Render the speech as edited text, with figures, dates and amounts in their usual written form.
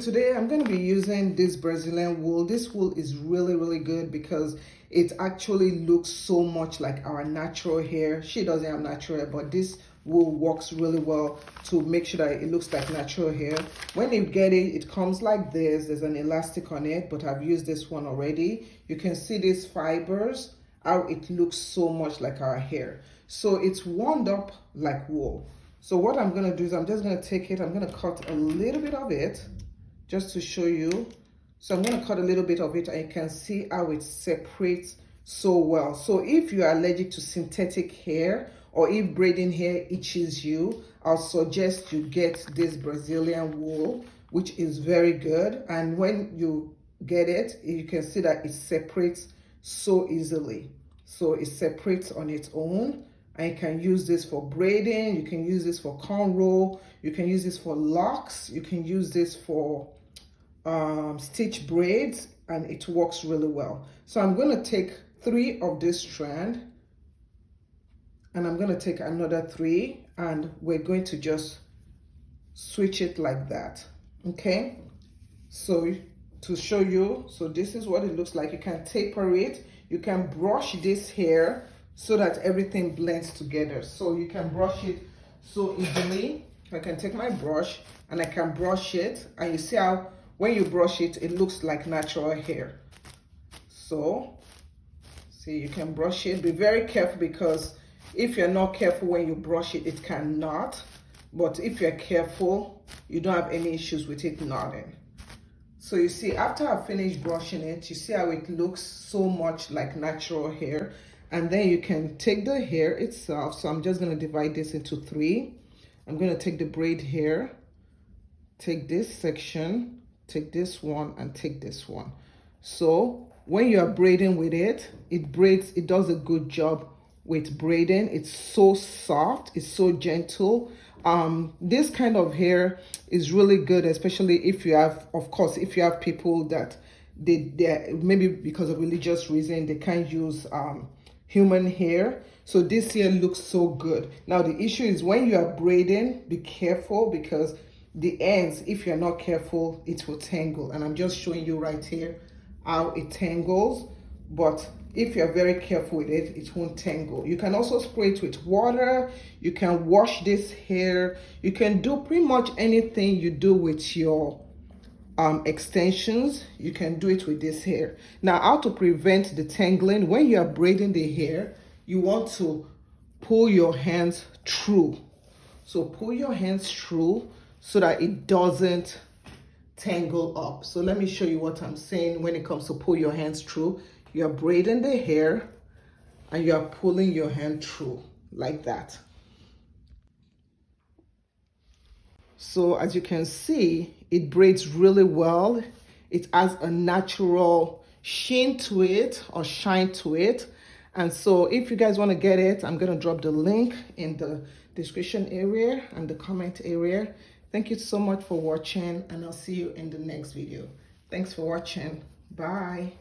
Today I'm going to be using this Brazilian wool. This wool is really good because it actually looks so much like our natural hair. She doesn't have natural hair, but this wool works really well to make sure that it looks like natural hair. When you get it, it comes like this. There's an elastic on it, but I've used this one already. You can see these fibers, how it looks so much like our hair. So it's wound up like wool. So what I'm going to do is I'm just going to take it, I'm going to cut a little bit of it just to show you. So I'm going to cut a little bit of it and you can see how it separates so well. So if you are allergic to synthetic hair or if braiding hair itches you, I'll suggest you get this Brazilian wool, which is very good. And when you get it, you can see that it separates so easily. So it separates on its own. And you can use this for braiding, you can use this for cornrow, you can use this for locks, you can use this for stitch braids, and it works really well. So I'm going to take 3 of this strand and I'm going to take another 3 and we're going to just switch it like that. Okay, so to show you, so this is what it looks like. You can taper it, you can brush this hair so that everything blends together. So you can brush it so easily. I can take my brush and I can brush it, and you see how when you brush it, it looks like natural hair. So see, you can brush it. Be very careful, because if you're not careful when you brush it, it can knot. But if you're careful, you don't have any issues with it knotting. So you see, after I finish brushing it, you see how it looks so much like natural hair. And then you can take the hair itself. So I'm just going to divide this into 3. I'm going to take the braid hair, take this section, take this one, and take this one. So when you are braiding with it, it braids, it does a good job with braiding. It's so soft, it's so gentle. This kind of hair is really good, especially if you have, of course, if you have people that they maybe because of religious reason they can't use human hair. So this hair looks so good. Now the issue is when you are braiding, be careful, because the ends, if you're not careful, it will tangle. And I'm just showing you right here how it tangles. But if you're very careful with it, it won't tangle. You can also spray it with water. You can wash this hair. You can do pretty much anything you do with your extensions. You can do it with this hair. Now, how to prevent the tangling? When you are braiding the hair, you want to pull your hands through. So pull your hands through so that it doesn't tangle up. So let me show you what I'm saying when it comes to pull your hands through. You are braiding the hair and you are pulling your hand through like that. So as you can see, it braids really well. It has a natural sheen to it or shine to it. And so if you guys want to get it, I'm going to drop the link in the description area and the comment area. Thank you so much for watching, and I'll see you in the next video. Thanks for watching. Bye.